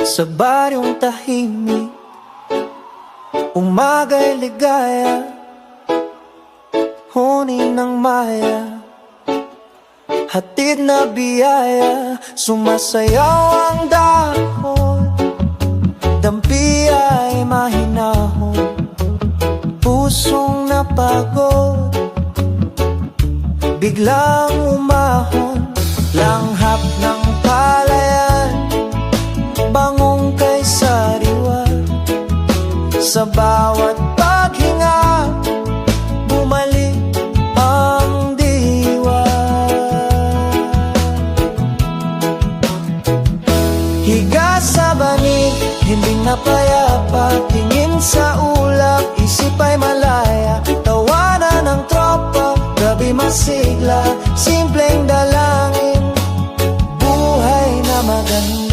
Sa baryong tahimik, umaga'y ligaya, huni ng maya, hatid na biyaya. Sumasayaw ang dahon, dampi ay mahinahon, pusong napagod, biglang umahon. Langhap ng palayan, bangong kay sariwa, sa bawat paghinga, bumalik ang diwa. Higa sa banig, hindi na payapa, tingin sa ulap, isip ay malaya. Tawanan ng tropa, gabi masigla, simpleng dalangin, buhay na maganda.